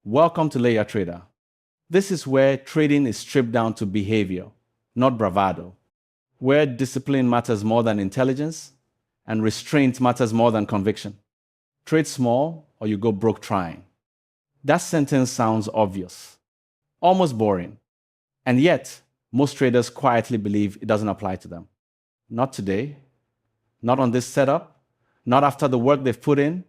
Welcome to Layer Trader. This is where trading is stripped down to behavior, not bravado, where discipline matters more than intelligence and restraint matters more than conviction. Trade small or you go broke trying. That sentence sounds obvious, almost boring, and yet most traders quietly believe it doesn't apply to them. Not today, not on this setup, not after the work they've put in.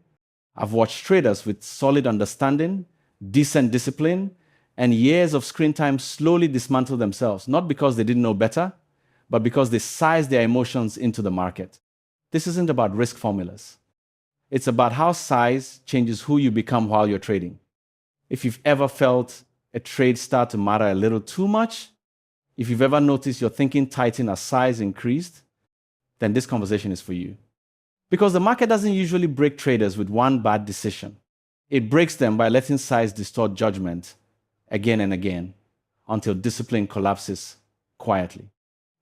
I've watched traders with solid understanding, decent discipline, and years of screen time slowly dismantle themselves, not because they didn't know better, but because they sized their emotions into the market. This isn't about risk formulas. It's about how size changes who you become while you're trading. If you've ever felt a trade start to matter a little too much, if you've ever noticed your thinking tighten as size increased, then this conversation is for you. Because the market doesn't usually break traders with one bad decision. It breaks them by letting size distort judgment again and again until discipline collapses quietly.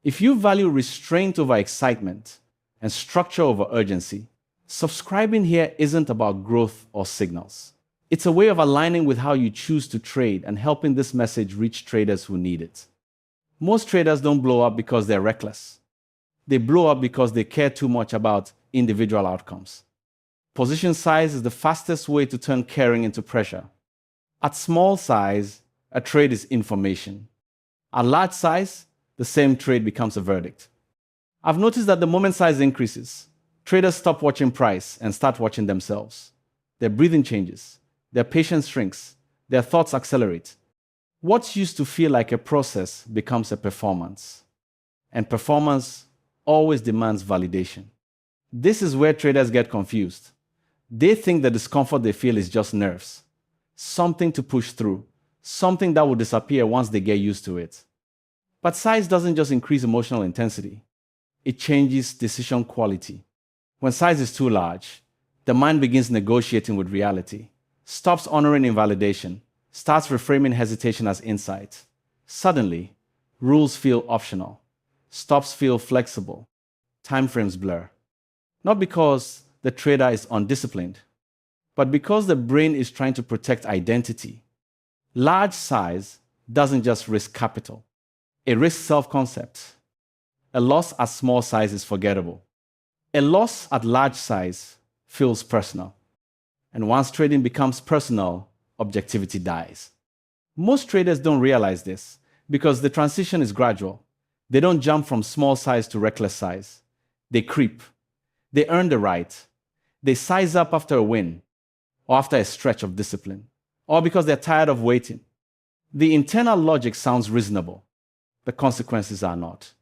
If you value restraint over excitement and structure over urgency, subscribing here isn't about growth or signals. It's a way of aligning with how you choose to trade and helping this message reach traders who need it. Most traders don't blow up because they're reckless. They blow up because they care too much about individual outcomes. Position size is the fastest way to turn caring into pressure. At small size, a trade is information. At large size, the same trade becomes a verdict. I've noticed that the moment size increases, traders stop watching price and start watching themselves. Their breathing changes, their patience shrinks, their thoughts accelerate. What used to feel like a process becomes a performance. And performance always demands validation. This is where traders get confused. They think the discomfort they feel is just nerves, something to push through, something that will disappear once they get used to it. But size doesn't just increase emotional intensity, it changes decision quality. When size is too large, the mind begins negotiating with reality, stops honoring invalidation, starts reframing hesitation as insight. Suddenly, rules feel optional, stops feel flexible, timeframes blur. Not because the trader is undisciplined, but because the brain is trying to protect identity. Large size doesn't just risk capital, it risks self-concept. A loss at small size is forgettable. A loss at large size feels personal. And once trading becomes personal, objectivity dies. Most traders don't realize this because the transition is gradual. They don't jump from small size to reckless size. They creep. They earn the right. They size up after a win, or after a stretch of discipline, or because they're tired of waiting. The internal logic sounds reasonable. The consequences are not.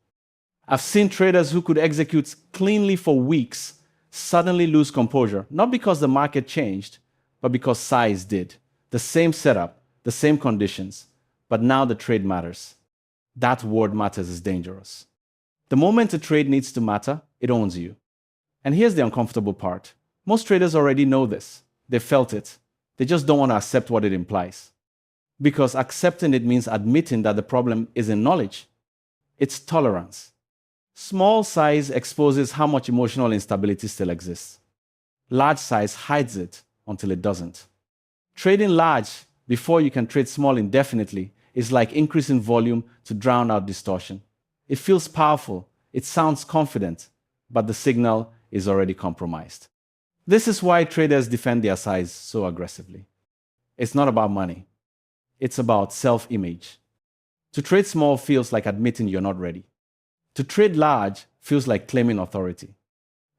I've seen traders who could execute cleanly for weeks suddenly lose composure, not because the market changed, but because size did. The same setup, the same conditions, but now the trade matters. That word matters is dangerous. The moment a trade needs to matter, it owns you. And here's the uncomfortable part. Most traders already know this. They felt it. They just don't want to accept what it implies. Because accepting it means admitting that the problem isn't knowledge. It's tolerance. Small size exposes how much emotional instability still exists. Large size hides it until it doesn't. Trading large before you can trade small indefinitely is like increasing volume to drown out distortion. It feels powerful, it sounds confident, but the signal is already compromised. This is why traders defend their size so aggressively. It's not about money. It's about self-image. To trade small feels like admitting you're not ready. To trade large feels like claiming authority.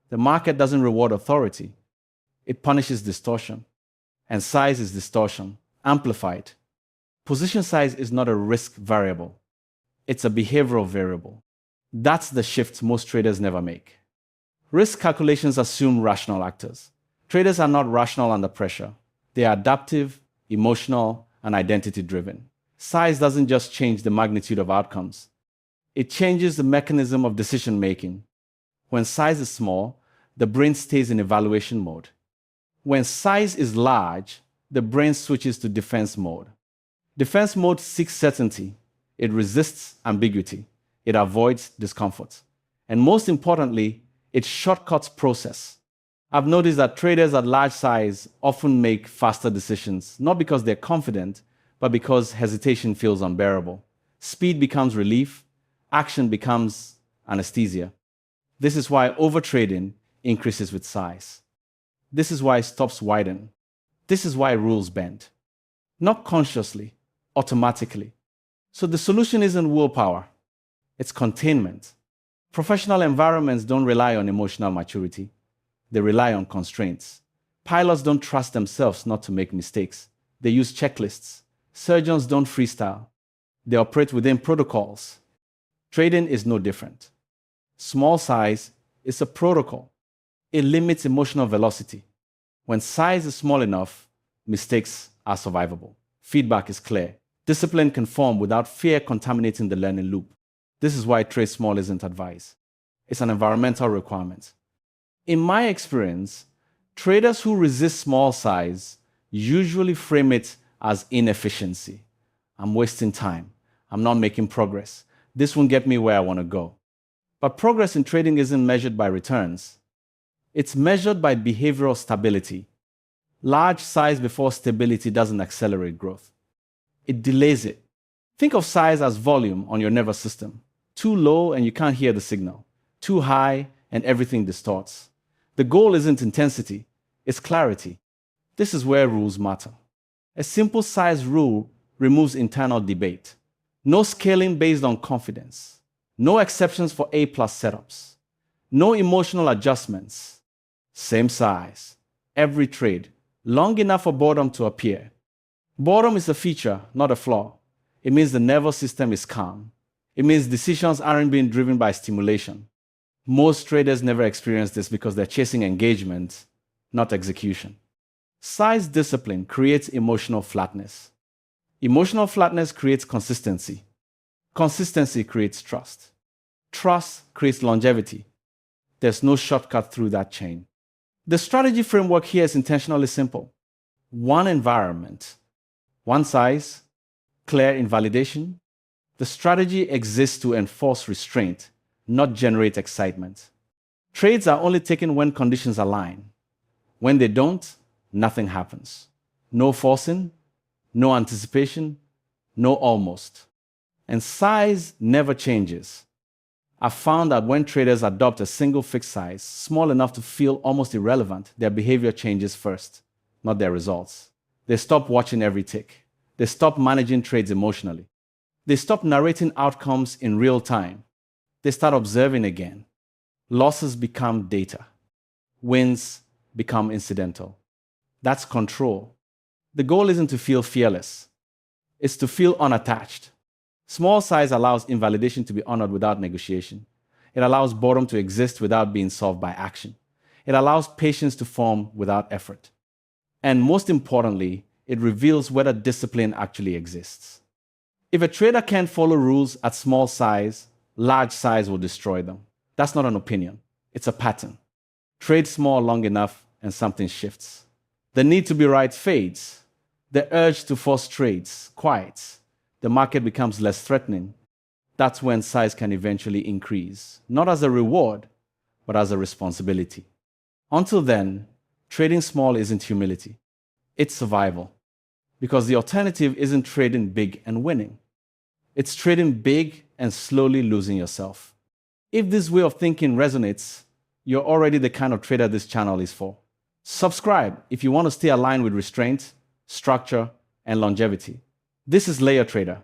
The market doesn't reward authority. It punishes distortion. And size is distortion, amplified. Position size is not a risk variable. It's a behavioral variable. That's the shift most traders never make. Risk calculations assume rational actors. Traders are not rational under pressure. They are adaptive, emotional, and identity-driven. Size doesn't just change the magnitude of outcomes. It changes the mechanism of decision-making. When size is small, the brain stays in evaluation mode. When size is large, the brain switches to defense mode. Defense mode seeks certainty. It resists ambiguity. It avoids discomfort. And most importantly, it shortcuts process. I've noticed that traders at large size often make faster decisions, not because they're confident, but because hesitation feels unbearable. Speed becomes relief, action becomes anesthesia. This is why overtrading increases with size. This is why stops widen. This is why rules bend. Not consciously, automatically. So the solution isn't willpower, it's containment. Professional environments don't rely on emotional maturity, they rely on constraints. Pilots don't trust themselves not to make mistakes. They use checklists. Surgeons don't freestyle. They operate within protocols. Trading is no different. Small size is a protocol. It limits emotional velocity. When size is small enough, mistakes are survivable. Feedback is clear. Discipline can form without fear contaminating the learning loop. This is why trade small isn't advice. It's an environmental requirement. In my experience, traders who resist small size usually frame it as inefficiency. I'm wasting time. I'm not making progress. This won't get me where I want to go. But progress in trading isn't measured by returns. It's measured by behavioral stability. Large size before stability doesn't accelerate growth. It delays it. Think of size as volume on your nervous system. Too low and you can't hear the signal. Too high and everything distorts. The goal isn't intensity, it's clarity. This is where rules matter. A simple size rule removes internal debate. No scaling based on confidence. No exceptions for A+ setups. No emotional adjustments. Same size. Every trade. Long enough for boredom to appear. Boredom is a feature, not a flaw. It means the nervous system is calm. It means decisions aren't being driven by stimulation. Most traders never experience this because they're chasing engagement, not execution. Size discipline creates emotional flatness. Emotional flatness creates consistency. Consistency creates trust. Trust creates longevity. There's no shortcut through that chain. The strategy framework here is intentionally simple. One environment, one size, clear invalidation. The strategy exists to enforce restraint, not generate excitement. Trades are only taken when conditions align. When they don't, nothing happens. No forcing, no anticipation, no almost. And size never changes. I've found that when traders adopt a single fixed size, small enough to feel almost irrelevant, their behavior changes first, not their results. They stop watching every tick. They stop managing trades emotionally. They stop narrating outcomes in real time. They start observing again. Losses become data. Wins become incidental. That's control. The goal isn't to feel fearless. It's to feel unattached. Small size allows invalidation to be honored without negotiation. It allows boredom to exist without being solved by action. It allows patience to form without effort. And most importantly, it reveals whether discipline actually exists. If a trader can't follow rules at small size, large size will destroy them. That's not an opinion. It's a pattern. Trade small long enough and something shifts. The need to be right fades. The urge to force trades quiets. The market becomes less threatening. That's when size can eventually increase, not as a reward, but as a responsibility. Until then, trading small isn't humility. It's survival. Because the alternative isn't trading big and winning. It's trading big and slowly losing yourself. If this way of thinking resonates, you're already the kind of trader this channel is for. Subscribe if you want to stay aligned with restraint, structure, and longevity. This is Layer Trader,